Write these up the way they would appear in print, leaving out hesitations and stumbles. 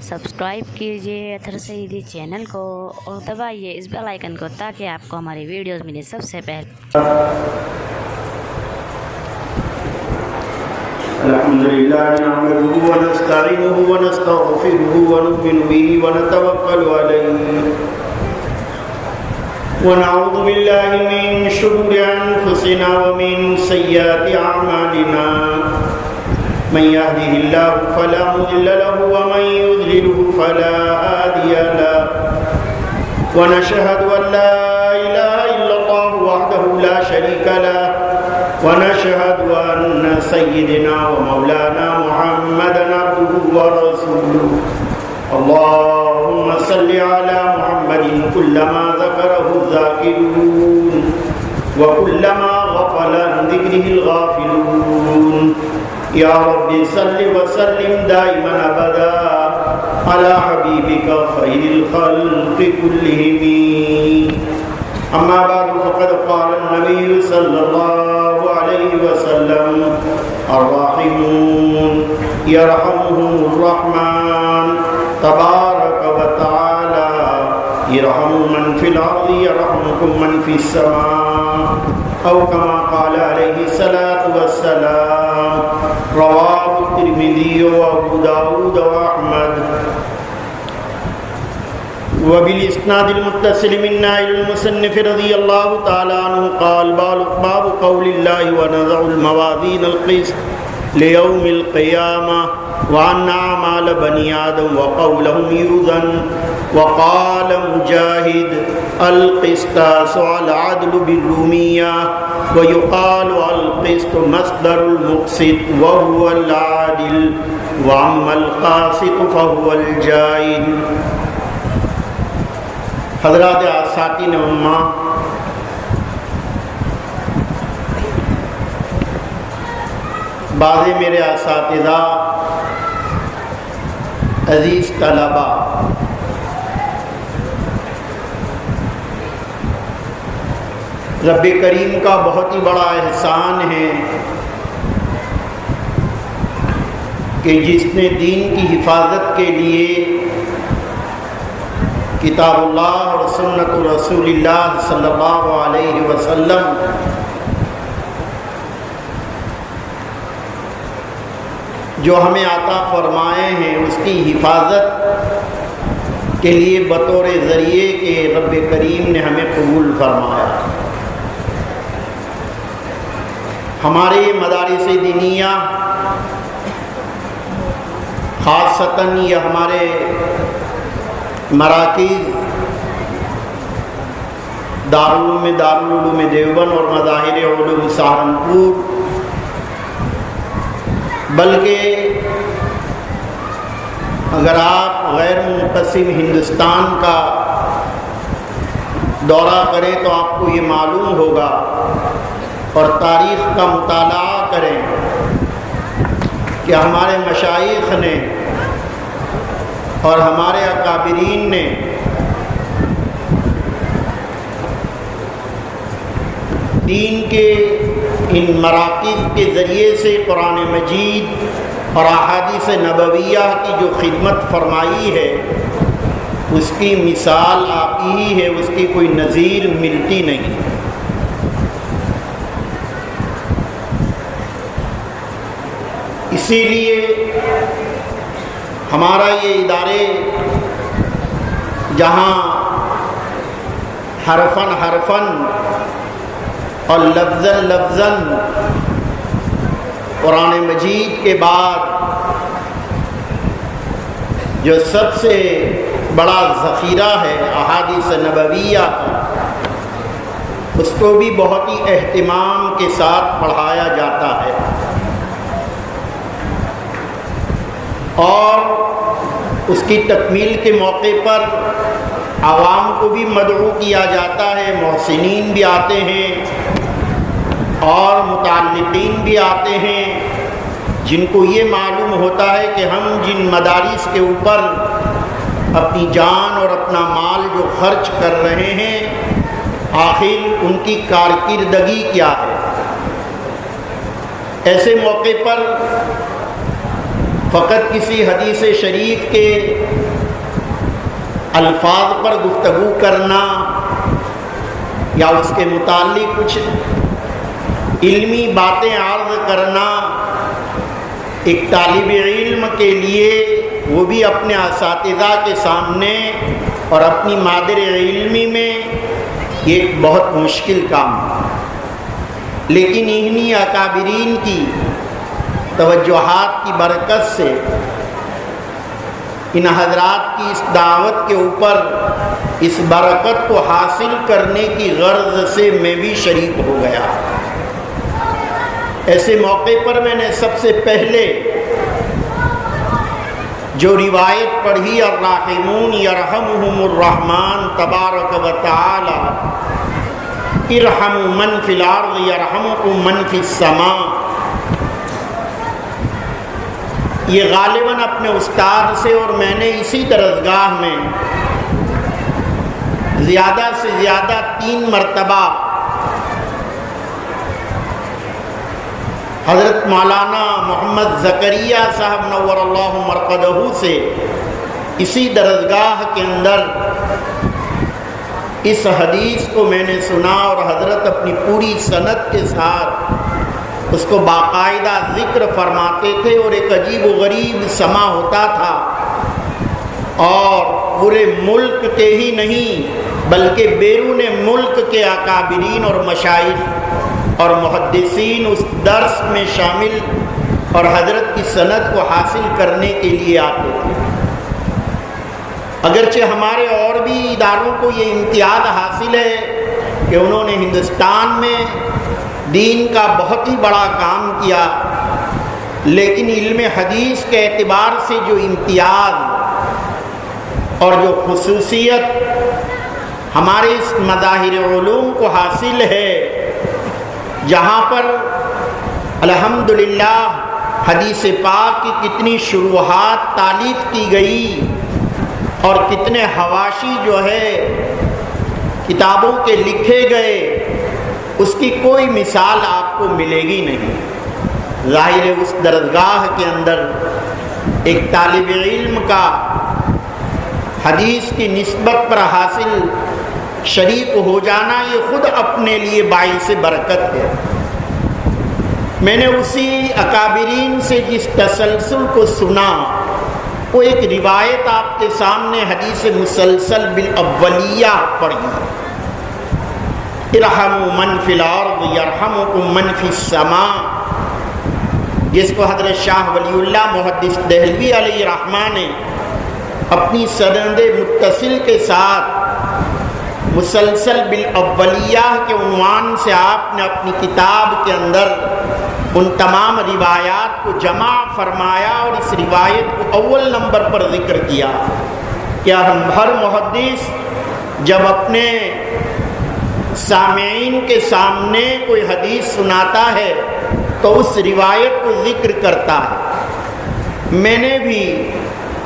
Subscribe کیجیے اطہر Saeedi channel کو اور دبائیے اس بیل آئیکن کو تاکہ آپ کو ہماری ویڈیوز ملے سب سے پہلے۔ الحمد لله نحمده ونستعينه ونستغفره ونؤمن به ونتوكل عليه ونعوذ بالله من شرور أنفسنا ومن سيئات أعمالنا من يهده الله فلا مضل له ومن يضلله فلا هادي له ونشهد أن لا إله إلا الله وحده لا شريك له ونشهد أن سيدنا ومولانا محمدا عبده ورسوله اللهم صل على محمد كلما ذكره الذاكرون وكلما غفل عن ذكره الغافلون يا رب صل وسلم دائما أبدا على حبيبك خير الخلق كلهم أما بعد فقد قال النبي صلى الله عليه وسلم الراحمون يرحمهم الرحمن تبارك وتعالى يرحم من في الأرض يرحمكم من في السماء أو كما قال عليه الصلاة والسلام رواه الترمذي وأبو داود وأحمد وبالإسناد المتصل منا إلى المصنف رضي الله تعالى عنه قال باب قول الله ونضع الموازين القسط ليوم القيامة وأن أعمال بني آدم وقولهم يوزن وقال مجاهد القسطاس العدل بالرومية ويقال القسط مصدر المقسط وهو العادل وأما القاسط فهو الجائد۔ حضرات اساتذہ امہ، بعض میرے اساتذہ، عزیز طلبہ، رب کریم کا بہت ہی بڑا احسان ہے کہ جس نے دین کی حفاظت کے لیے کتاب اللہ اور سنت رسول اللہ صلی اللہ علیہ وسلم جو ہمیں عطا فرمائے ہیں اس کی حفاظت کے لیے بطور ذریعے کہ رب کریم نے ہمیں قبول فرمایا۔ ہمارے مدارس دینیہ خاصتاً یہ ہمارے مراکز دارالعلوم دیوبند اور مظاہر علوم سہارنپور، بلکہ اگر آپ غیر منقسم ہندوستان کا دورہ کریں تو آپ کو یہ معلوم ہوگا اور تاریخ کا مطالعہ کریں کہ ہمارے مشائخ نے اور ہمارے اکابرین نے دین کے ان مراکز کے ذریعے سے قرآن مجید اور احادیث نبویہ کی جو خدمت فرمائی ہے اس کی مثال آپ ہی ہے، اس کی کوئی نظیر ملتی نہیں۔ اسی لیے ہمارا یہ ادارے جہاں حرفاً اور لفظاً قرآن مجید کے بعد جو سب سے بڑا ذخیرہ ہے احادیث نبویہ کا، اس کو بھی بہت ہی اہتمام کے ساتھ پڑھایا جاتا ہے اور اس کی تکمیل کے موقع پر عوام کو بھی مدعو کیا جاتا ہے، محسنین بھی آتے ہیں اور متعلقین بھی آتے ہیں جن کو یہ معلوم ہوتا ہے کہ ہم جن مدارس کے اوپر اپنی جان اور اپنا مال جو خرچ کر رہے ہیں آخر ان کی کارکردگی کیا ہے۔ ایسے موقع پر فقط کسی حدیث شریف کے الفاظ پر گفتگو کرنا یا اس کے متعلق کچھ علمی باتیں عرض کرنا ایک طالب علم کے لیے، وہ بھی اپنے اساتذہ کے سامنے اور اپنی مادر علمی میں، یہ ایک بہت مشکل کام ہے۔ لیکن انہی اکابرین کی توجہات کی برکت سے ان حضرات کی اس دعوت کے اوپر اس برکت کو حاصل کرنے کی غرض سے میں بھی شریک ہو گیا۔ ایسے موقع پر میں نے سب سے پہلے جو روایت پڑھی، الراحمون یرحمہم الرحمن تبارک و تعالی، ارحموا من فی الارض یرحمکم من فی السماء، یہ غالباً اپنے استاد سے اور میں نے اسی درسگاہ میں زیادہ سے زیادہ 3 مرتبہ حضرت مولانا محمد زکریا صاحب نور اللہ مرقدہ سے اسی درسگاہ کے اندر اس حدیث کو میں نے سنا، اور حضرت اپنی پوری سند کے ساتھ اس کو باقاعدہ ذکر فرماتے تھے، اور ایک عجیب و غریب سماع ہوتا تھا، اور پورے ملک کے ہی نہیں بلکہ بیرون ملک کے اکابرین اور مشائخ اور محدثین اس درس میں شامل اور حضرت کی سند کو حاصل کرنے کے لیے آتے تھے۔ اگرچہ ہمارے اور بھی اداروں کو یہ امتیاز حاصل ہے کہ انہوں نے ہندوستان میں دین کا بہت ہی بڑا کام کیا، لیکن علم حدیث کے اعتبار سے جو امتیاز اور جو خصوصیت ہمارے اس مظاہر علوم کو حاصل ہے، جہاں پر الحمدللہ حدیث پاک کی کتنی شروحات تالیف کی گئی اور کتنے حواشی جو ہے کتابوں کے لکھے گئے، اس کی کوئی مثال آپ کو ملے گی نہیں۔ ظاہر ہے اس درسگاہ کے اندر ایک طالب علم کا حدیث کی نسبت پر حاصل شریک ہو جانا، یہ خود اپنے لیے باعث برکت ہے۔ میں نے اسی اکابرین سے جس تسلسل کو سنا، وہ ایک روایت آپ کے سامنے حدیث مسلسل بالاولیہ پڑھی، ارحموا من فی الارض یرحمکم من فی السماء، جس کو حضرت شاہ ولی اللہ محدث دہلوی علیہ رحمہ نے اپنی سند متصل کے ساتھ مسلسل بالاولیہ کے عنوان سے آپ نے اپنی کتاب کے اندر ان تمام روایات کو جمع فرمایا، اور اس روایت کو اول نمبر پر ذکر کیا کہ ہر محدث جب اپنے سامعین کے سامنے کوئی حدیث سناتا ہے تو اس روایت کو ذکر کرتا ہے۔ میں نے بھی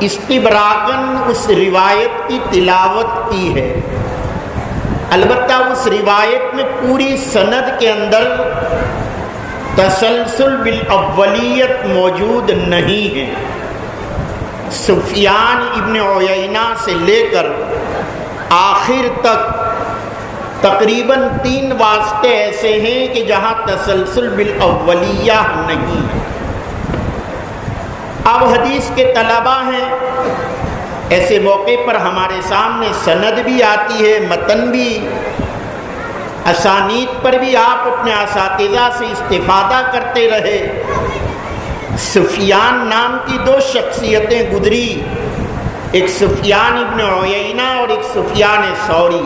استبراقاً اس روایت کی تلاوت کی ہے، البتہ اس روایت میں پوری سند کے اندر تسلسل بالاولیت موجود نہیں ہے۔ سفیان ابن عیینہ سے لے کر آخر تک تقریباً 3 واسطے ایسے ہیں کہ جہاں تسلسل بالاولیہ نہیں ہے۔ اب حدیث کے طلباء ہیں، ایسے موقع پر ہمارے سامنے سند بھی آتی ہے، متن بھی، اسانید پر بھی آپ اپنے اساتذہ سے استفادہ کرتے رہے۔ سفیان نام کی 2 شخصیتیں گزری، ایک سفیان ابن عیینہ اور ایک سفیان ثوری،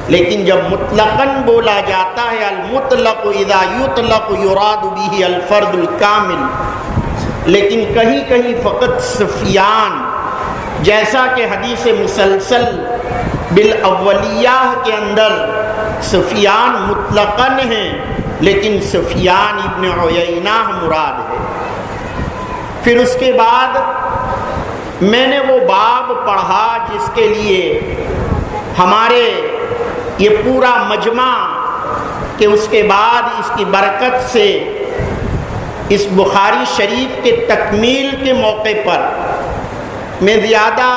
لیکن جب مطلقاً بولا جاتا ہے المطلق اذا یطلق یراد به الفرد الکامل، لیکن کہیں کہیں فقط سفیان، جیسا کہ حدیث مسلسل بالاولیہ کے اندر سفیان مطلقاً ہیں، لیکن سفیان ابن عیینہ مراد ہے۔ پھر اس کے بعد میں نے وہ باب پڑھا جس کے لیے ہمارے یہ پورا مجمع کہ اس کے بعد اس کی برکت سے اس بخاری شریف کے تکمیل کے موقع پر میں زیادہ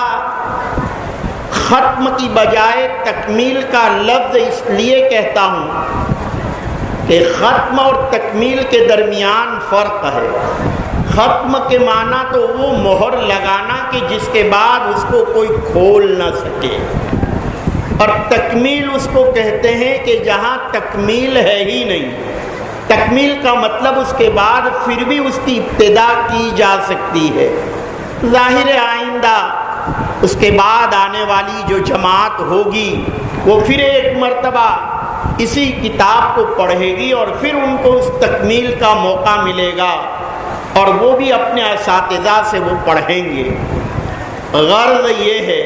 ختم کی بجائے تکمیل کا لفظ اس لیے کہتا ہوں کہ ختم اور تکمیل کے درمیان فرق ہے۔ ختم کے معنی تو وہ مہر لگانا کہ جس کے بعد اس کو کوئی کھول نہ سکے، اور تکمیل اس کو کہتے ہیں کہ جہاں تکمیل ہے ہی نہیں۔ تکمیل کا مطلب اس کے بعد پھر بھی اس کی ابتدا کی جا سکتی ہے۔ ظاہر آئندہ اس کے بعد آنے والی جو جماعت ہوگی وہ پھر ایک مرتبہ اسی کتاب کو پڑھے گی اور پھر ان کو اس تکمیل کا موقع ملے گا، اور وہ بھی اپنے اساتذہ سے وہ پڑھیں گے۔ غرض یہ ہے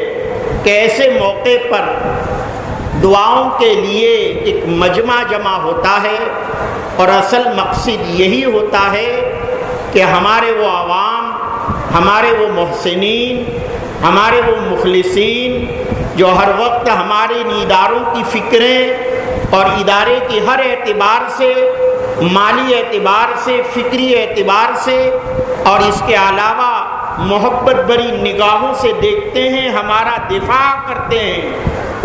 کہ ایسے موقع پر دعاؤں کے لیے ایک مجمع جمع ہوتا ہے، اور اصل مقصد یہی ہوتا ہے کہ ہمارے وہ عوام، ہمارے وہ محسنین، ہمارے وہ مخلصین جو ہر وقت ہمارے اداروں کی فکریں اور ادارے کی ہر اعتبار سے، مالی اعتبار سے، فکری اعتبار سے اور اس کے علاوہ محبت بری نگاہوں سے دیکھتے ہیں، ہمارا دفاع کرتے ہیں،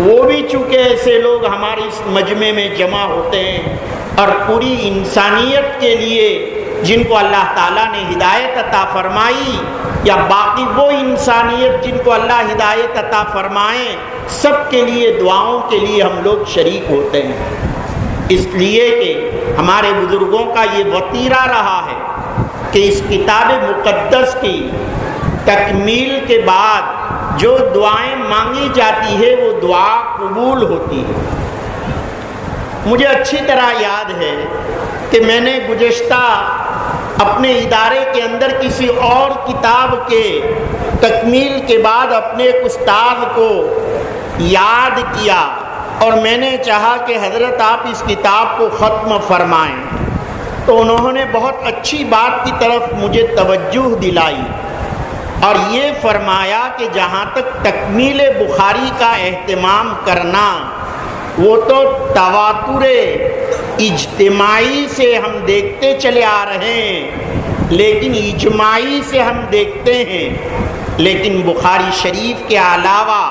وہ بھی چونکہ ایسے لوگ ہمارے اس مجمع میں جمع ہوتے ہیں، اور پوری انسانیت کے لیے جن کو اللہ تعالیٰ نے ہدایت عطا فرمائی، یا باقی وہ انسانیت جن کو اللہ ہدایت عطا فرمائے، سب کے لیے دعاؤں کے لیے ہم لوگ شریک ہوتے ہیں۔ اس لیے کہ ہمارے بزرگوں کا یہ وطیرہ رہا ہے کہ اس کتاب مقدس کی تکمیل کے بعد جو دعائیں مانگی جاتی ہے وہ دعا قبول ہوتی ہے۔ مجھے اچھی طرح یاد ہے کہ میں نے گزشتہ اپنے ادارے کے اندر کسی اور کتاب کے تکمیل کے بعد اپنے ایک استاد کو یاد کیا، اور میں نے چاہا کہ حضرت آپ اس کتاب کو ختم فرمائیں، تو انہوں نے بہت اچھی بات کی طرف مجھے توجہ دلائی اور یہ فرمایا کہ جہاں تک تکمیل بخاری کا اہتمام کرنا، وہ تو تواتر اجتماعی سے ہم دیکھتے چلے آ رہے ہیں، لیکن اجماعی سے ہم دیکھتے ہیں، لیکن بخاری شریف کے علاوہ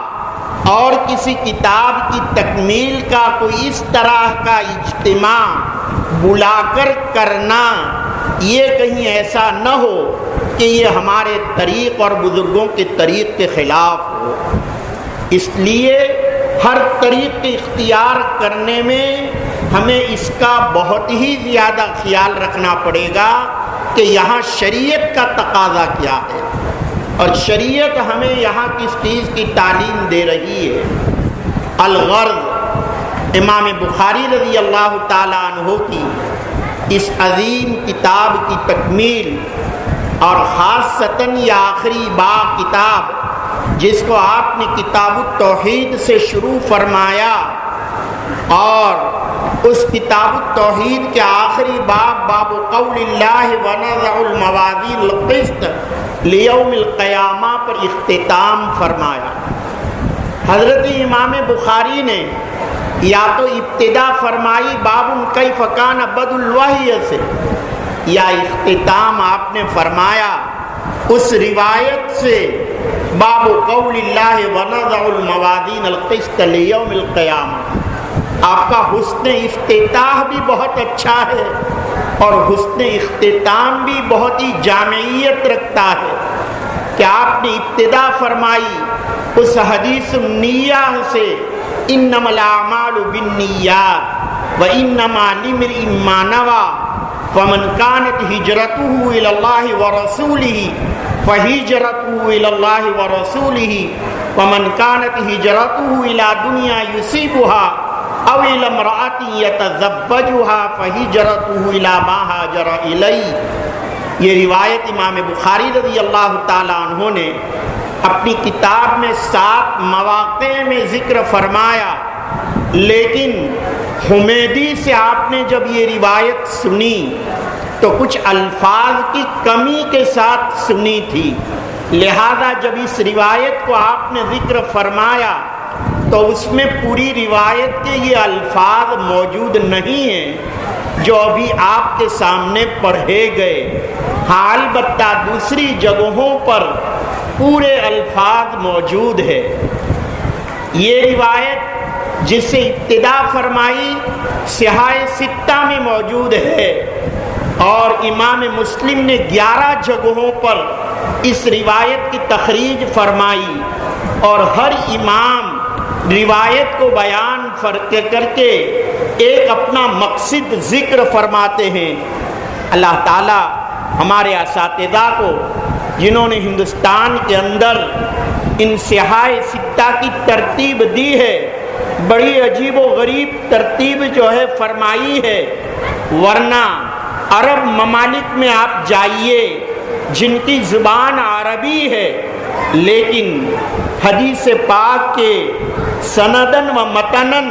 اور کسی کتاب کی تکمیل کا کوئی اس طرح کا اجتماع بلا کر کرنا، یہ کہیں ایسا نہ ہو کہ یہ ہمارے طریق اور بزرگوں کے طریق کے خلاف ہو۔ اس لیے ہر طریق اختیار کرنے میں ہمیں اس کا بہت ہی زیادہ خیال رکھنا پڑے گا کہ یہاں شریعت کا تقاضا کیا ہے، اور شریعت ہمیں یہاں کس چیز کی تعلیم دے رہی ہے۔ الغرض امام بخاری رضی اللہ تعالیٰ عنہ کی اس عظیم کتاب کی تکمیل، اور خاصتاً یہ آخری باب کتاب جس کو آپ نے کتاب التوحید سے شروع فرمایا، اور اس کتاب التوحید کے آخری باب باب قول اللہ ونضع الموازین القسط لیوم القیامہ پر اختتام فرمایا۔ حضرت امام بخاری نے یا تو ابتدا فرمائی باب کیف کان بدء الوحی سے، یا اختتام آپ نے فرمایا اس روایت سے باب قول اللہ ونضع الموازین القسط لیوم القیامہ۔ آپ کا حسن افتتاح بھی بہت اچھا ہے اور حسن اختتام بھی بہت ہی جامعیت رکھتا ہے کہ آپ نے ابتدا فرمائی اس حدیث النیہ سے، انما الاعمال بالنیات وانما لامرئ ما نوى فمن كانت هجرته الى الله ورسوله فهجرته الى الله ورسوله ومن كانت هجرته الى دنيا يصيبها او الى امرأة يتزوجها فهجرته الى ما هاجر اليه۔ یہ روایت امام بخاری رضی اللہ تعالیٰ عنہ نے اپنی کتاب میں 7 مواقع میں ذکر فرمایا، لیکن حمیدی سے آپ نے جب یہ روایت سنی تو کچھ الفاظ کی کمی کے ساتھ سنی تھی، لہذا جب اس روایت کو آپ نے ذکر فرمایا تو اس میں پوری روایت کے یہ الفاظ موجود نہیں ہیں، جو ابھی آپ کے سامنے پڑھے گئے، ہاں البتہ دوسری جگہوں پر پورے الفاظ موجود ہے۔ یہ روایت جس سے ابتدا فرمائی صحاح ستہ میں موجود ہے، اور امام مسلم نے 11 جگہوں پر اس روایت کی تخریج فرمائی، اور ہر امام روایت کو بیان کر کے ایک اپنا مقصد ذکر فرماتے ہیں۔ اللہ تعالی ہمارے اساتذہ کو، جنہوں نے ہندوستان کے اندر ان صحاح ستہ کی ترتیب دی ہے، بڑی عجیب و غریب ترتیب جو ہے فرمائی ہے، ورنہ عرب ممالک میں آپ جائیے جن کی زبان عربی ہے، لیکن حدیث پاک کے سندن و متنن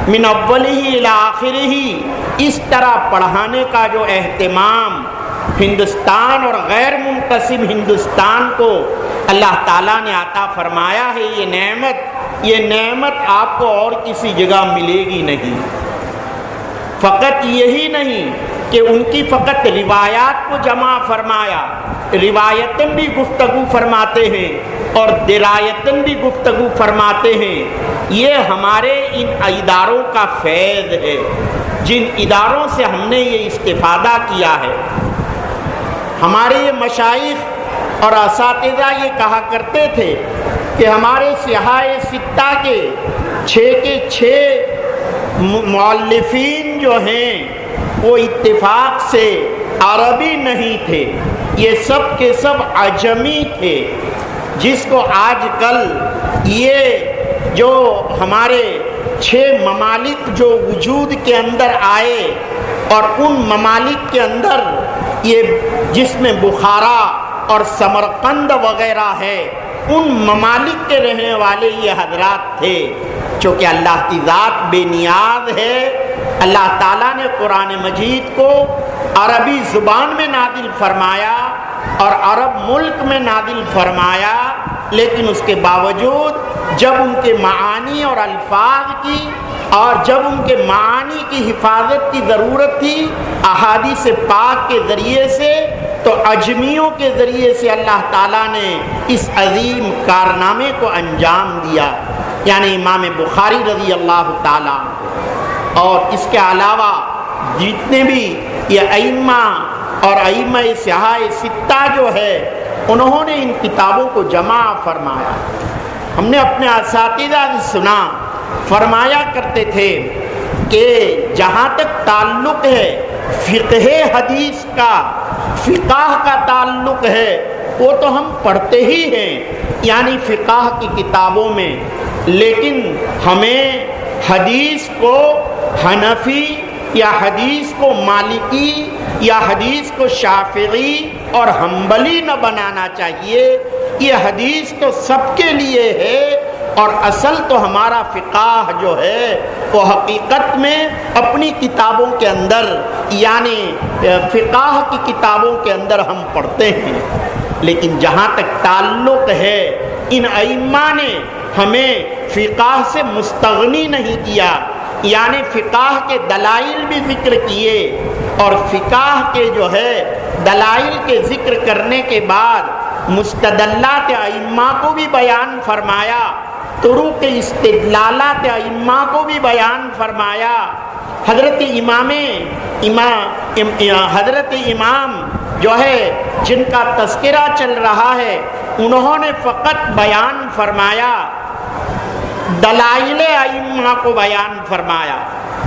من اولہ الی آخرہ اس طرح پڑھانے کا جو اہتمام ہندوستان اور غیر منقسم ہندوستان کو اللہ تعالیٰ نے عطا فرمایا ہے، یہ نعمت آپ کو اور کسی جگہ ملے گی نہیں۔ فقط یہی نہیں کہ ان کی فقط روایات کو جمع فرمایا، روایتاً بھی گفتگو فرماتے ہیں اور درایتاً بھی گفتگو فرماتے ہیں۔ یہ ہمارے ان اداروں کا فیض ہے، جن اداروں سے ہم نے یہ استفادہ کیا ہے۔ ہمارے یہ مشائخ اور اساتذہ یہ کہا کرتے تھے کہ ہمارے صحاح ستہ کے 6 مؤلفین جو ہیں وہ اتفاق سے عربی نہیں تھے، یہ سب کے سب عجمی تھے، جس کو آج کل یہ جو ہمارے 6 ممالک جو وجود کے اندر آئے، اور ان ممالک کے اندر یہ جس میں بخارا اور سمرقند وغیرہ ہے، ان ممالک کے رہنے والے یہ حضرات تھے۔ چونکہ اللہ کی ذات بے نیاز ہے، اللہ تعالیٰ نے قرآن مجید کو عربی زبان میں نازل فرمایا اور عرب ملک میں نازل فرمایا، لیکن اس کے باوجود جب ان کے معانی اور الفاظ کی اور جب ان کے معانی کی حفاظت کی ضرورت تھی احادیث پاک کے ذریعے سے، تو عجمیوں کے ذریعے سے اللہ تعالیٰ نے اس عظیم کارنامے کو انجام دیا، یعنی امام بخاری رضی اللہ تعالیٰ۔ اور اس کے علاوہ جتنے بھی یہ ائمہ اور ائمہ صحاح ستہ جو ہے، انہوں نے ان کتابوں کو جمع فرمایا۔ ہم نے اپنے اساتذہ سے سنا، فرمایا کرتے تھے کہ جہاں تک تعلق ہے فقہ حدیث کا، فقہ کا تعلق ہے، وہ تو ہم پڑھتے ہی ہیں، یعنی فقہ کی کتابوں میں، لیکن ہمیں حدیث کو حنفی یا حدیث کو مالکی یا حدیث کو شافعی اور حنبلی نہ بنانا چاہیے۔ یہ حدیث تو سب کے لیے ہے، اور اصل تو ہمارا فقہ جو ہے وہ حقیقت میں اپنی کتابوں کے اندر، یعنی فقہ کی کتابوں کے اندر ہم پڑھتے ہیں۔ لیکن جہاں تک تعلق ہے، ان ائمہ نے ہمیں فقہ سے مستغنی نہیں کیا، یعنی فقہ کے دلائل بھی ذکر کیے، اور فقہ کے جو ہے دلائل کے ذکر کرنے کے بعد مستدلات ائمہ کو بھی بیان فرمایا، طرق استدلالات ائمہ کو بھی بیان فرمایا۔ حضرت امام جو ہے جن کا تذکرہ چل رہا ہے، انہوں نے فقط بیان فرمایا، دلائل ائمہ کو بیان فرمایا،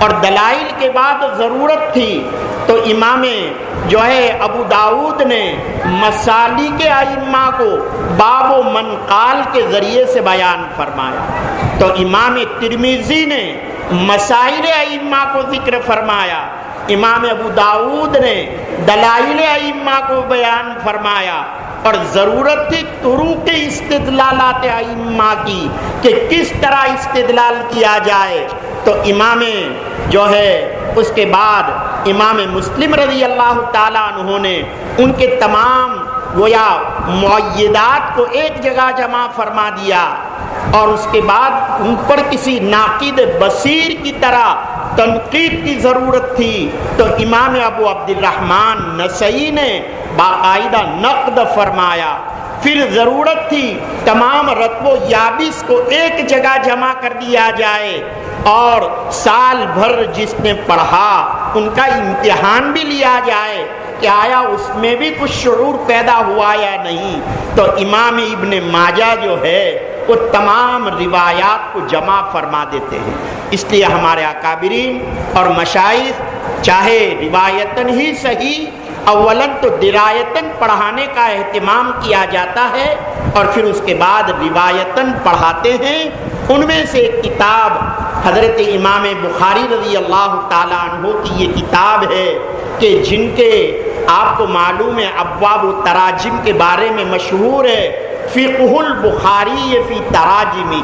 اور دلائل کے بعد ضرورت تھی تو امام جو ہے ابو داؤد نے مسالک ائمہ کو باب و منقال کے ذریعے سے بیان فرمایا، تو امام ترمذی نے مسائل ائمہ کو ذکر فرمایا، امام ابو داؤد نے دلائل ائمہ کو بیان فرمایا، اور ضرورت تھی طرق استدلالات ائمہ کی کہ کس طرح استدلال کیا جائے، تو امام جو ہے اس کے بعد امام مسلم رضی اللہ تعالیٰ عنہ نے ان کے تمام گویا معیدات کو ایک جگہ جمع فرما دیا، اور اس کے بعد ان پر کسی ناقد بصیر کی طرح تنقید کی ضرورت تھی تو امام ابو عبدالرحمن نسائی نے باقاعدہ نقد فرمایا. پھر ضرورت تھی تمام رتب و یابس کو ایک جگہ جمع کر دیا جائے اور سال بھر جس نے پڑھا ان کا امتحان بھی لیا جائے کہ آیا اس میں بھی کچھ شعور پیدا ہوا یا نہیں. تو امام ابن ماجہ جو ہے وہ تمام روایات کو جمع فرما دیتے ہیں. اس لیے ہمارے اکابرین اور مشائخ چاہے روایتاً ہی صحیح، اولاً تو درایتاً پڑھانے کا اہتمام کیا جاتا ہے اور پھر اس کے بعد روایتاً پڑھاتے ہیں. ان میں سے ایک کتاب حضرت امام بخاری رضی اللہ تعالیٰ عنہ کی یہ کتاب ہے کہ جن کے آپ کو معلوم ہے ابواب و تراجم کے بارے میں مشہور ہے. فقہ البخاری فی تراجمہ،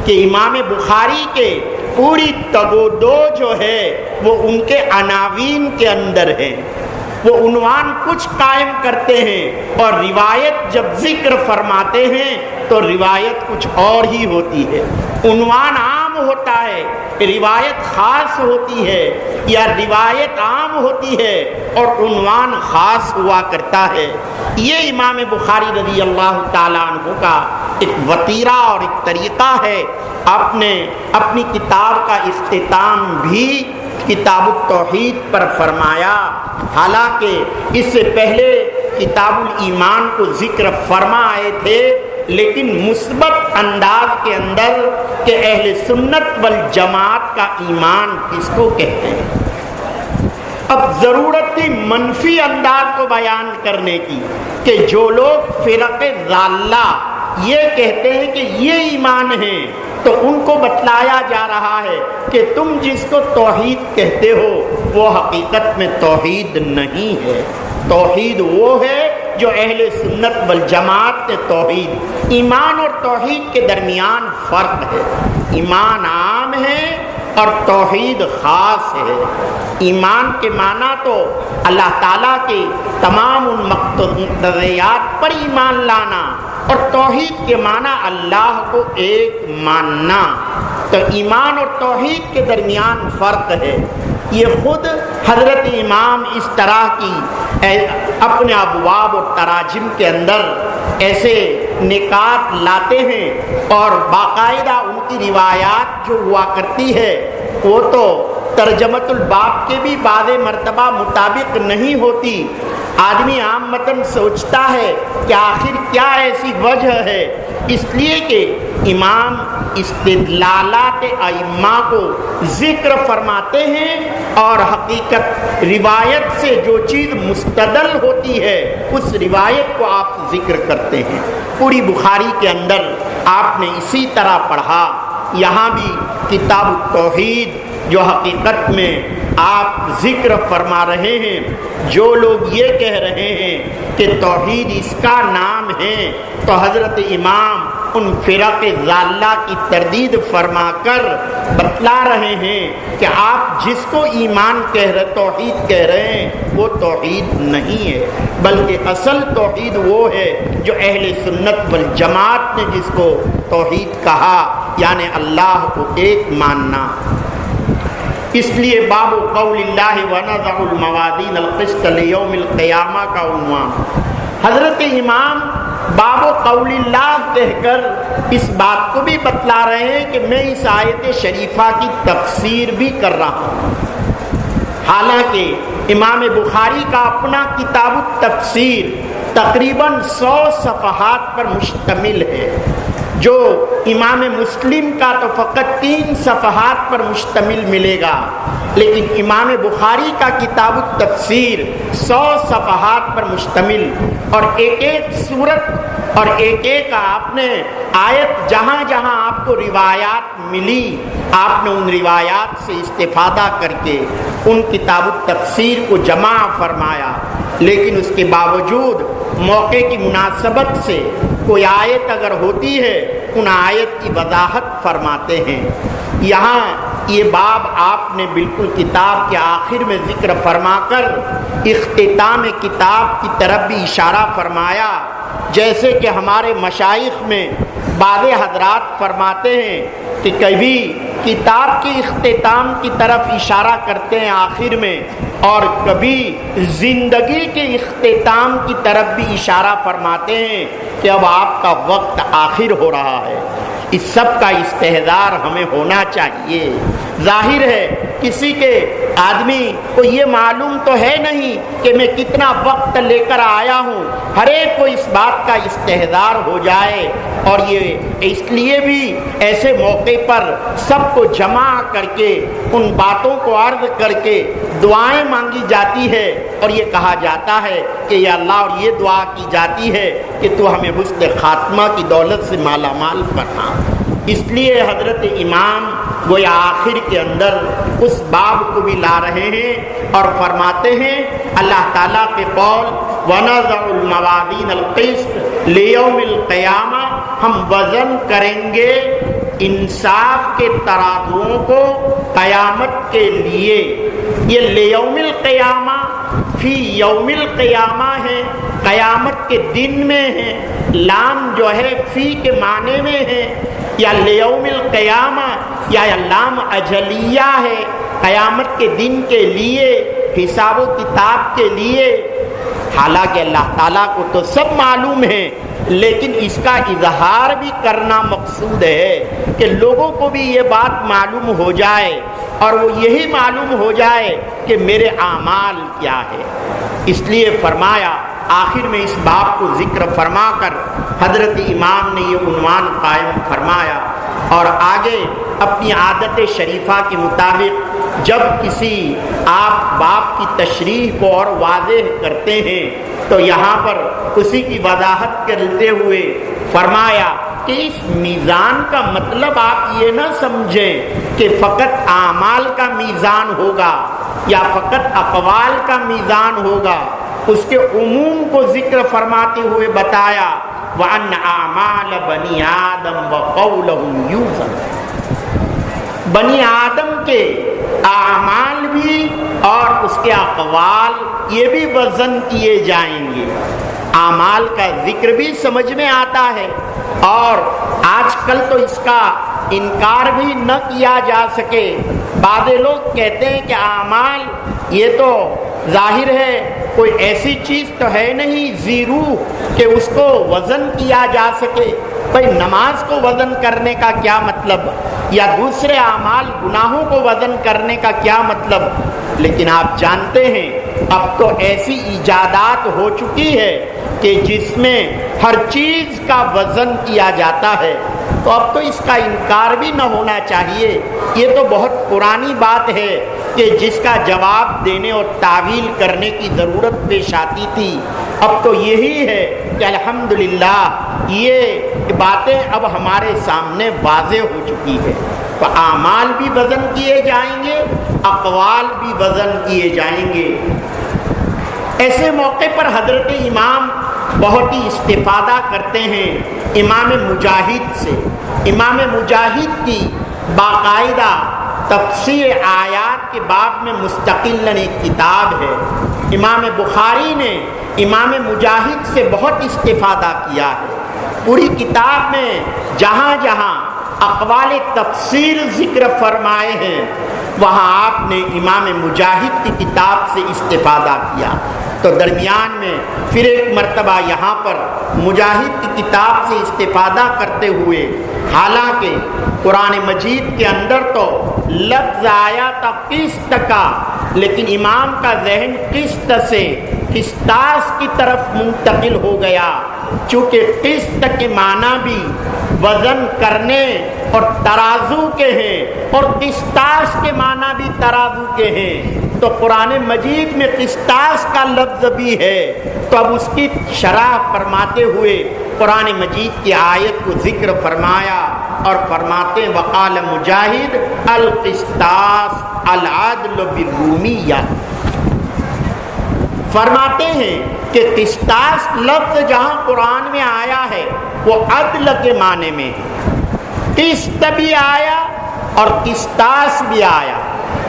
کہ امام بخاری کے پوری تگ و دو جو ہے وہ ان کے عناوین کے اندر ہے. وہ عنوان کچھ قائم کرتے ہیں اور روایت جب ذکر فرماتے ہیں تو روایت کچھ اور ہی ہوتی ہے. عنوان عام ہوتا ہے، روایت خاص ہوتی ہے، یا روایت عام ہوتی ہے اور عنوان خاص ہوا کرتا ہے. یہ امام بخاری رضی اللہ تعالیٰ عنہ کا ایک وتیرہ اور ایک طریقہ ہے. آپ نے اپنی کتاب کا اختتام بھی کتاب التوحید پر فرمایا، حالانکہ اس سے پہلے کتاب الایمان کو ذکر فرما آئے تھے، لیکن مثبت انداز کے اندر کہ اہل سنت والجماعت کا ایمان کس کو کہتے ہیں. اب ضرورت تھی منفی انداز کو بیان کرنے کی کہ جو لوگ فرق ضالہ یہ کہتے ہیں کہ یہ ایمان ہے، تو ان کو بتلایا جا رہا ہے کہ تم جس کو توحید کہتے ہو وہ حقیقت میں توحید نہیں ہے. توحید وہ ہے جو اہل سنت والجماعت نے توحید. ایمان اور توحید کے درمیان فرق ہے. ایمان عام ہے اور توحید خاص ہے. ایمان کے معنی تو اللہ تعالیٰ کے تمام ان مقتضیات پر ایمان لانا، اور توحید کے معنی اللہ کو ایک ماننا. تو ایمان اور توحید کے درمیان فرق ہے. یہ خود حضرت امام اس طرح کی اپنے ابواب اور تراجم کے اندر ایسے نکات لاتے ہیں، اور باقاعدہ ان کی روایات جو ہوا کرتی ہے وہ تو ترجمۃ الباب کے بھی بعض مرتبہ مطابق نہیں ہوتی. آدمی عام متن سوچتا ہے کہ آخر کیا ایسی وجہ ہے، اس لیے کہ امام استدلالات ائمہ کو ذکر فرماتے ہیں اور حقیقت روایت سے جو چیز مستدل ہوتی ہے اس روایت کو آپ ذکر کرتے ہیں. پوری بخاری کے اندر آپ نے اسی طرح پڑھا. یہاں بھی کتاب التوحید جو حقیقت میں آپ ذکر فرما رہے ہیں، جو لوگ یہ کہہ رہے ہیں کہ توحید اس کا نام ہے، تو حضرت امام ان فرق ضالہ کی تردید فرما کر بتلا رہے ہیں کہ آپ جس کو ایمان توحید کہہ رہے ہیں وہ توحید نہیں ہے، بلکہ اصل توحید وہ ہے جو اہل سنت والجماعت نے جس کو توحید کہا، یعنی اللہ کو ایک ماننا. اس لیے باب قول اللہ ونضع الموازین القسط لیوم القیامہ کا عنوان حضرت امام باب قول اللہ کہہ کر اس بات کو بھی بتلا رہے ہیں کہ میں اس آیت شریفہ کی تفسیر بھی کر رہا ہوں. حالانکہ امام بخاری کا اپنا کتاب التفسیر تقریباً 100 صفحات پر مشتمل ہے، جو امام مسلم کا تو فقط 3 صفحات پر مشتمل ملے گا، لیکن امام بخاری کا کتاب التفسیر 100 صفحات پر مشتمل، اور ایک ایک سورت اور ایک ایک آپ نے آیت جہاں جہاں آپ کو روایات ملی آپ نے ان روایات سے استفادہ کر کے ان کتاب التفسیر کو جمع فرمایا. لیکن اس کے باوجود موقع کی مناسبت سے کوئی آیت اگر ہوتی ہے ان آیت کی وضاحت فرماتے ہیں. یہاں یہ باب آپ نے بالکل کتاب کے آخر میں ذکر فرما کر اختتام کتاب کی طرف بھی اشارہ فرمایا، جیسے کہ ہمارے مشائخ میں بعض حضرات فرماتے ہیں کہ کبھی کتاب کے اختتام کی طرف اشارہ کرتے ہیں آخر میں، اور کبھی زندگی کے اختتام کی طرف بھی اشارہ فرماتے ہیں کہ اب آپ کا وقت آخر ہو رہا ہے۔ اس سب کا استحضار ہمیں ہونا چاہیے۔ ظاہر ہے کسی کے آدمی کو یہ معلوم تو ہے نہیں کہ میں کتنا وقت لے کر آیا ہوں، ہر ایک کو اس بات کا استحضار ہو جائے، اور یہ اس لیے بھی ایسے موقع پر سب کو جمع کر کے ان باتوں کو عرض کر کے دعائیں مانگی جاتی ہے، اور یہ کہا جاتا ہے کہ یا اللہ، اور یہ دعا کی جاتی ہے کہ تو ہمیں حسن خاتمہ کی دولت سے مالا مال فرما۔ اس لیے حضرت امام گویا آخر کے اندر اس باب کو بھی لا رہے ہیں اور فرماتے ہیں اللہ تعالیٰ کے قول وَنَضَعُ الْمَوَازِينَ الْقِسْطَ لِيَوْمِ الْقِيَامَةِ، ہم وزن کریں گے انصاف کے ترازوؤں کو قیامت کے لیے۔ یہ لیوم القیامہ فی یوم القیامہ ہے، قیامت کے دن میں ہے، لام جو ہے فی کے معنی میں ہے، یا لیوم القیامہ یا لام اجلیہ ہے، قیامت کے دن کے لیے، حساب و کتاب کے لیے۔ حالانکہ اللہ تعالیٰ کو تو سب معلوم ہے، لیکن اس کا اظہار بھی کرنا مقصود ہے کہ لوگوں کو بھی یہ بات معلوم ہو جائے، اور وہ یہی معلوم ہو جائے کہ میرے اعمال کیا ہے۔ اس لیے فرمایا آخر میں اس باب کو ذکر فرما کر حضرت امام نے یہ عنوان قائم فرمایا، اور آگے اپنی عادت شریفہ کے مطابق جب کسی آپ باب کی تشریح کو اور واضح کرتے ہیں تو یہاں پر اسی کی وضاحت کرتے ہوئے فرمایا کہ اس میزان کا مطلب آپ یہ نہ سمجھیں کہ فقط اعمال کا میزان ہوگا یا فقط اقوال کا میزان ہوگا، اس کے عموم کو ذکر فرماتے ہوئے بتایا وَأَنَّ أَعْمَالَ بَنِي آدَمَ وَقَوْلَهُمْ يُوزَنُ، بنی آدم کے اعمال بھی اور اس کے اقوال یہ بھی وزن کیے جائیں گے۔ اعمال کا ذکر بھی سمجھ میں آتا ہے، اور آج کل تو اس کا انکار بھی نہ کیا جا سکے۔ بعض لوگ کہتے ہیں کہ اعمال یہ تو ظاہر ہے کوئی ایسی چیز تو ہے نہیں زیرو کہ اس کو وزن کیا جا سکے۔ بھائی نماز کو وزن کرنے کا کیا مطلب، یا دوسرے اعمال گناہوں کو وزن کرنے کا کیا مطلب؟ لیکن آپ جانتے ہیں اب تو ایسی ایجادات ہو چکی ہے کہ جس میں ہر چیز کا وزن کیا جاتا ہے، تو اب تو اس کا انکار بھی نہ ہونا چاہیے۔ یہ تو بہت پرانی بات ہے کہ جس کا جواب دینے اور تعویل کرنے کی ضرورت پیش آتی تھی۔ اب تو یہی ہے کہ الحمدللہ یہ باتیں اب ہمارے سامنے واضح ہو چکی ہے، تو اعمال بھی وزن کیے جائیں گے، اقوال بھی وزن کیے جائیں گے۔ ایسے موقع پر حضرت امام بہت ہی استفادہ کرتے ہیں امام مجاہد سے۔ امام مجاہد کی باقاعدہ تفسیر آیات کے باب میں مستقل ایک کتاب ہے۔ امام بخاری نے امام مجاہد سے بہت استفادہ کیا ہے۔ پوری کتاب میں جہاں جہاں اقوال تفسیر ذکر فرمائے ہیں وہاں آپ نے امام مجاہد کی کتاب سے استفادہ کیا۔ تو درمیان میں پھر ایک مرتبہ یہاں پر مجاہد کی کتاب سے استفادہ کرتے ہوئے، حالانکہ قرآن مجید کے اندر تو لفظ آیا تھا قسط کا، لیکن امام کا ذہن قسط سے قسطاس کی طرف منتقل ہو گیا، چونکہ قسط کے معنی بھی وزن کرنے اور ترازو کے ہیں، اور قسطاس کے معنی بھی ترازو کے ہیں، تو قرآن مجید میں قسطاس کا لفظ بھی ہے۔ تو اب اس کی شرح فرماتے ہوئے قرآن مجید کی آیت کو ذکر فرمایا اور فرماتے وقال مجاہد القسطاس العدل بالرومیہ، فرماتے ہیں کہ قسطاس لفظ جہاں قرآن میں آیا ہے وہ عدل کے معنی میں، قسط بھی آیا اور قسطاس بھی آیا،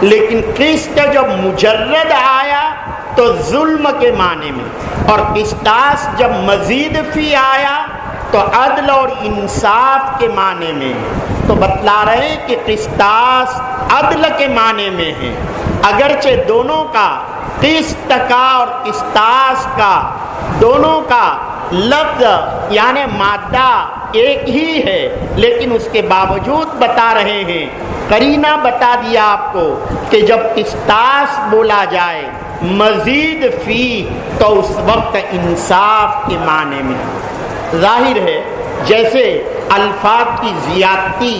لیکن قسط جب مجرد آیا تو ظلم کے معنی میں، اور قسطاس جب مزید فی آیا تو عدل اور انصاف کے معنی میں، تو بتلا رہے ہیں کہ قسطاس عدل کے معنی میں ہے، اگرچہ دونوں کا، قسط کا اور قسطاس کا، دونوں کا لفظ یعنی مادہ ایک ہی ہے، لیکن اس کے باوجود بتا رہے ہیں، قرینہ بتا دیا آپ کو کہ جب قسطاس بولا جائے مزید فی تو اس وقت انصاف کے معنی میں ظاہر ہے۔ جیسے الفاظ کی زیادتی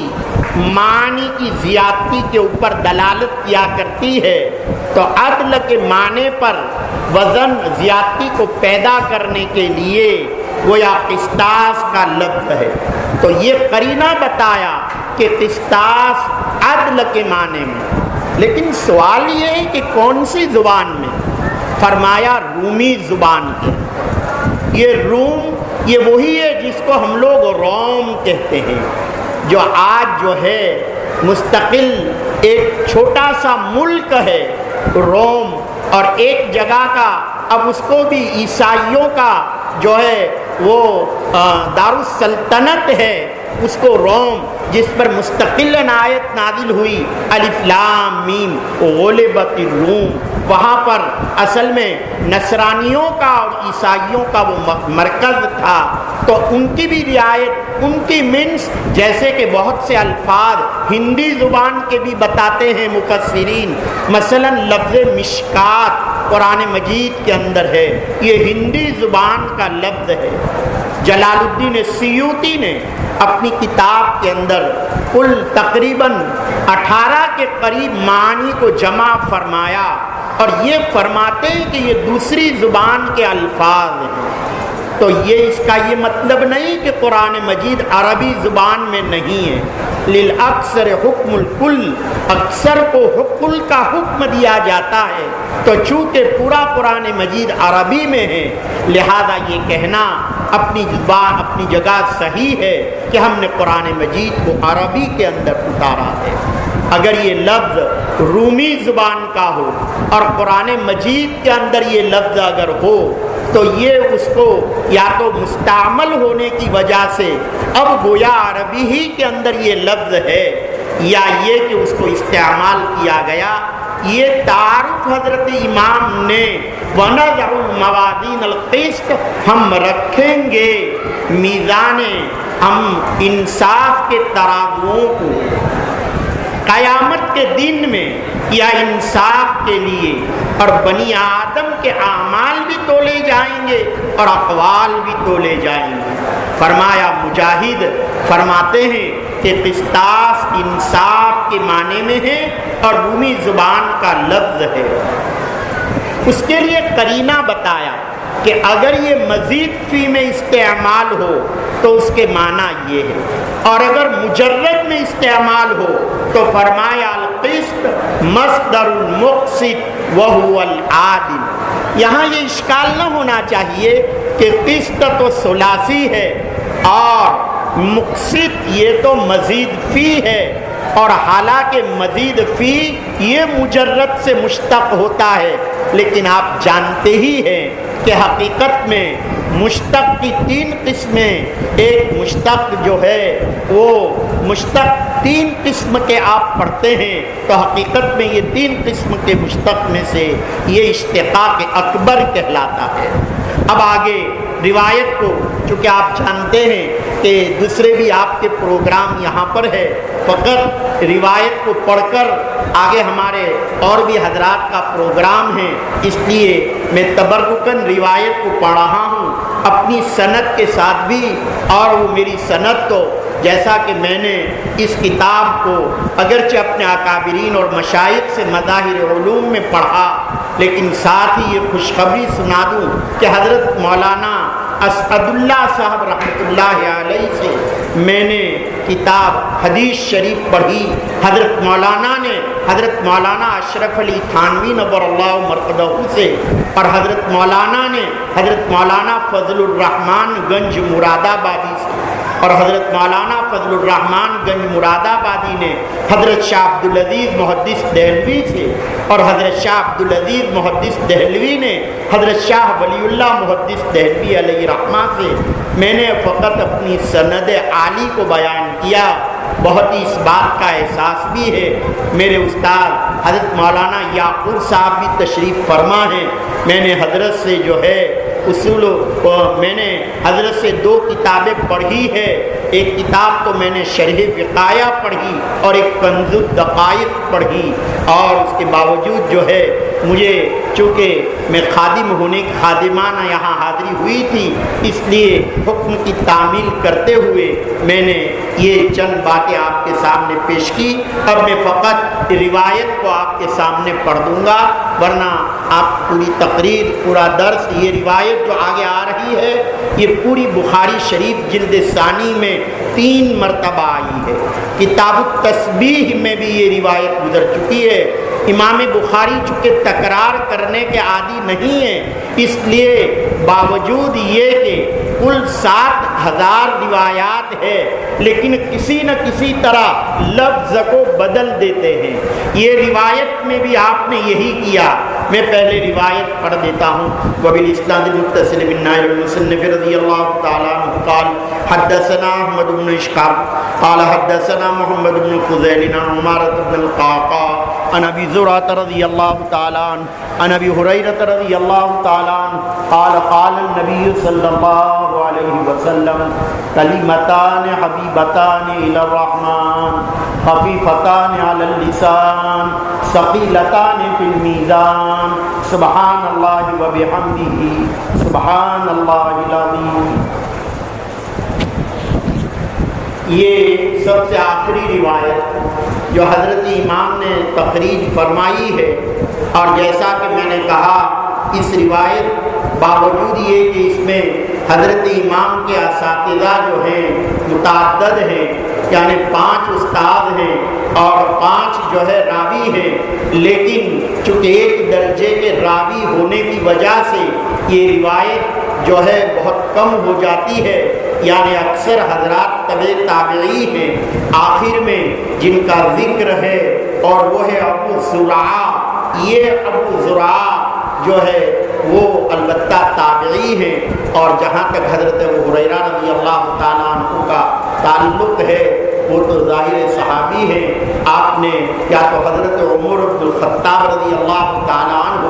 معنی کی زیادتی کے اوپر دلالت کیا کرتی ہے، تو عدل کے معنی پر وزن زیادتی کو پیدا کرنے کے لیے گویا قسطاس کا لفظ ہے۔ تو یہ قرینہ بتایا کہ قسطاس عدل کے معنی میں، لیکن سوال یہ ہے کہ کون سی زبان میں؟ فرمایا رومی زبان کی۔ یہ روم یہ وہی ہے جس کو ہم لوگ روم کہتے ہیں، جو آج جو ہے مستقل ایک چھوٹا سا ملک ہے روم، اور ایک جگہ کا اب اس کو بھی عیسائیوں کا جو ہے وہ دارالسلطنت ہے، اس کو روم، جس پر مستقل آیت نازل ہوئی الف لام میم غلبت الروم، وہاں پر اصل میں نصرانیوں کا اور عیسائیوں کا وہ مرکز تھا، تو ان کی بھی رعایت، ان کی منس، جیسے کہ بہت سے الفاظ ہندی زبان کے بھی بتاتے ہیں مفسرین، مثلا لفظ مشکات قرآن مجید کے اندر ہے، یہ ہندی زبان کا لفظ ہے۔ جلال الدین سیوطی نے اپنی کتاب کے اندر کل تقریباً 18 کے قریب معنی کو جمع فرمایا، اور یہ فرماتے ہیں کہ یہ دوسری زبان کے الفاظ ہیں۔ تو یہ اس کا یہ مطلب نہیں کہ قرآن مجید عربی زبان میں نہیں ہے، للأکثر حکم الکل، اکثر کو حکم کا حکم دیا جاتا ہے، تو چونکہ پورا قرآن مجید عربی میں ہے، لہذا یہ کہنا اپنی زبان اپنی جگہ صحیح ہے کہ ہم نے قرآن مجید کو عربی کے اندر اتارا ہے۔ اگر یہ لفظ رومی زبان کا ہو اور قرآن مجید کے اندر یہ لفظ اگر ہو، تو یہ اس کو یا تو مستعمل ہونے کی وجہ سے اب گویا عربی ہی کے اندر یہ لفظ ہے، یا یہ کہ اس کو استعمال کیا گیا۔ یہ تعارف حضرت امام نے وَنَضَعُ الْمَوَازِينَ الْقِسْطَ، ہم رکھیں گے میزان، ہم انصاف کے ترازوؤں کو قیامت کے دن میں یا انصاف کے لیے، اور بنی آدم کے اعمال بھی تولے جائیں گے اور اقوال بھی تولے جائیں گے۔ فرمایا مجاہد فرماتے ہیں کہ قسطاس انصاف کے معنی میں ہے اور رومی زبان کا لفظ ہے۔ اس کے لیے قرینہ بتایا کہ اگر یہ مزید فی میں استعمال ہو تو اس کے معنی یہ ہے، اور اگر مجرد میں استعمال ہو تو فرمایا القسط مصدر المقسط وهو العادل۔ یہاں یہ اشکال نہ ہونا چاہیے کہ قسط تو ثلاثی ہے اور مقسط یہ تو مزید فی ہے، اور حالانکہ مزید فی یہ مجرد سے مشتق ہوتا ہے، لیکن آپ جانتے ہی ہیں کہ حقیقت میں مشتق کی 3 قسمیں، ایک مشتق جو ہے وہ مشتق 3 قسم کے آپ پڑھتے ہیں، تو حقیقت میں یہ 3 قسم کے مشتق میں سے یہ اشتقاق اکبر کہلاتا ہے۔ اب آگے روایت کو، چونکہ آپ جانتے ہیں کہ دوسرے بھی آپ کے پروگرام یہاں پر ہے، فقط روایت کو پڑھ کر آگے ہمارے اور بھی حضرات کا پروگرام ہے، اس لیے میں تبرکاً روایت کو پڑھ رہا ہوں اپنی سند کے ساتھ بھی، اور وہ میری سند تو جیسا کہ میں نے اس کتاب کو اگرچہ اپنے اکابرین اور مشائخ سے مظاہر علوم میں پڑھا، لیکن ساتھ ہی یہ خوشخبری سنا دوں کہ حضرت مولانا اسعد اللہ صاحب رحمۃ اللہ علیہ سے میں نے کتاب حدیث شریف پڑھی۔ حضرت مولانا نے حضرت مولانا اشرف علی تھانوی نور اللہ مرقدہ سے، اور حضرت مولانا نے حضرت مولانا فضل الرحمن گنج مراد آبادی سے، اور حضرت مولانا فضل الرحمان گنج مراد آبادی نے حضرت شاہ عبدالعزیز محدث دہلوی سے، اور حضرت شاہ عبدالعزیز محدث دہلوی نے حضرت شاہ ولی اللہ محدث دہلوی علیہ رحمہ سے، میں نے فقط اپنی سند عالی کو بیان کیا۔ بہت ہی اس بات کا احساس بھی ہے، میرے استاد حضرت مولانا یعقوب صاحب بھی تشریف فرما ہیں، میں نے حضرت سے جو ہے اصول میں نے حضرت سے 2 کتابیں پڑھی ہے، ایک کتاب تو میں نے شرح وقایہ پڑھی اور ایک کنز الدقائق پڑھی، اور اس کے باوجود جو ہے مجھے چونکہ میں خادم ہونے کی خادمانہ یہاں حاضری ہوئی تھی، اس لیے حکم کی تعمیل کرتے ہوئے میں نے یہ چند باتیں آپ کے سامنے پیش کی۔ اب میں فقط روایت کو آپ کے سامنے پڑھ دوں گا، ورنہ آپ پوری تقریر پورا درس، یہ روایت جو آگے آ رہی ہے یہ پوری بخاری شریف جلد ثانی میں 3 مرتبہ آئی ہے۔ کتاب التسبیح میں بھی یہ روایت گزر چکی ہے۔ امام بخاری چونکہ تکرار کرنے کے عادی نہیں ہیں، اس لیے باوجود یہ کہ کل 7000 روایات ہے، لیکن کسی نہ کسی طرح لفظ کو بدل دیتے ہیں۔ یہ روایت میں بھی آپ نے یہی کیا۔ میں پہلے روایت پڑھ دیتا ہوں۔ وبالاسناد المتصل من نائل المصنف رضی اللہ تعالی عنہ قال حدثنا احمد بن اشقاق قال حدثنا محمد بن فضیل عن عمارة بن القعقاع عن ابی زرعة رضی اللہ تعالی عنہ عن ابی ہریرة رضی اللہ تعالی عنہ قال قال النبی صلی اللہ علیہ وسلم کلمتان حبیبتان الی الرحمن خفیفتان علی اللسان ثقیلتان فی المیزان سبحان اللہ و بحمدہ سبحان اللہ العظیم۔ یہ سب سے آخری روایت جو حضرت امام نے تخریج فرمائی ہے، اور جیسا کہ میں نے کہا اس روایت باوجود یہ کہ اس میں حضرت امام کے اساتذہ جو ہیں متعدد ہیں، یعنی 5 استاد ہیں اور 5 جو ہے راوی ہیں، لیکن چونکہ ایک درجے کے راوی ہونے کی وجہ سے یہ روایت جو ہے بہت کم ہو جاتی ہے، یعنی اکثر حضرات تبع تابعی ہیں۔ آخر میں جن کا ذکر ہے اور وہ ہے ابو زرعہ، یہ ابو زرعہ جو ہے وہ البتہ تابعی ہیں، اور جہاں تک حضرت ابو ہریرہ رضی اللہ تعالیٰ عنہ کا تعلق ہے وہ تو ظاہر صحابی ہیں۔ آپ نے یا تو حضرت عمر بن الخطاب رضی اللہ تعالیٰ عنہ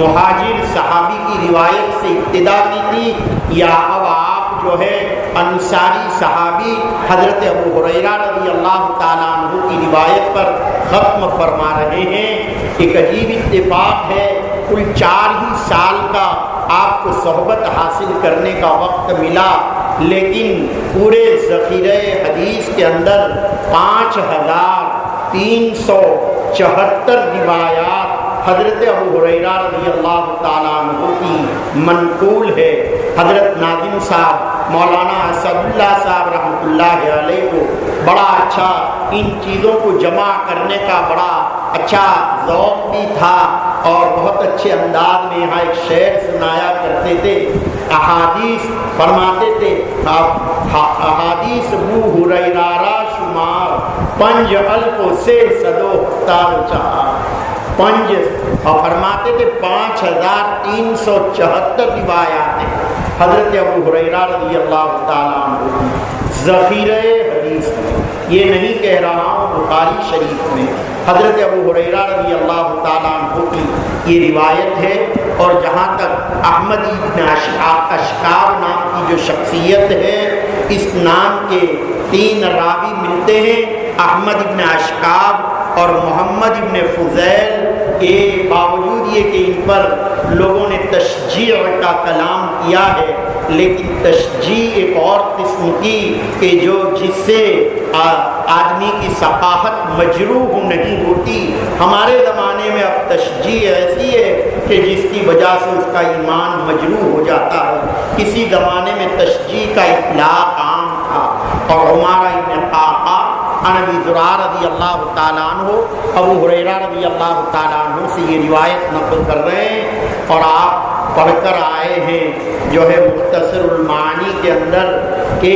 مہاجر صحابی کی روایت سے ابتدا کی تھی، یا اب آپ جو ہے انصاری صحابی حضرت ابو ہریرہ رضی اللہ تعالیٰ عنہ کی روایت پر ختم فرما رہے ہیں۔ ایک عجیب اتفاق ہے، کل 4 ہی سال کا آپ کو صحبت حاصل کرنے کا وقت ملا، لیکن پورے ذخیرہ حدیث کے اندر 5374 روایات حضرت ابو ہریرہ رضی اللہ تعالیٰ عنہ کی منقول ہے۔ حضرت ناظم صاحب مولانا اسد اللہ صاحب رحمۃ اللہ علیہ کو بڑا اچھا ان چیزوں کو جمع کرنے کا بڑا اچھا ذوق بھی تھا، اور بہت اچھے انداز میں یہاں ایک شعر سنایا کرتے تھے، احادیث فرماتے تھے، احادیث ابو ہریرہ را شمار 5,000 سے صدو ہزار چار، اور فرماتے تھے 5374 روایات ہیں حضرت ابو ہریرہ رضی اللہ تعالیٰ عنہ ذخیرہ حدیث میں۔ یہ نہیں کہہ رہا ہوں بخاری شریف میں حضرت ابو ہریرہ رضی اللہ تعالیٰ عنہ کی یہ روایت ہے۔ اور جہاں تک احمد ابن اشکاب نام کی جو شخصیت ہے، اس نام کے 3 راوی ملتے ہیں، احمد ابن اشکاب اور محمد ابن فضیل، کے باوجود یہ کہ ان پر لوگوں نے تشجیع کا کلام کیا ہے، لیکن تشجیع ایک اور قسم کی کہ جو جس سے آدمی کی ثقافت مجروح نہیں ہوتی۔ ہمارے زمانے میں اب تشجیع ایسی ہے کہ جس کی وجہ سے اس کا ایمان مجروح ہو جاتا ہے۔ کسی زمانے میں تشجیع کا اطلاق عام تھا، اور عمارہ ابن قعقاع عن ابی زرعہ رضی اللہ تعالیٰ عنہ ابو ہریرہ رضی اللہ تعالیٰ عنہ سے یہ روایت نقل کر رہے ہیں، اور آپ پڑھ کر آئے ہیں جو ہے مختصر المعانی کے اندر کہ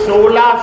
16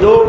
2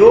2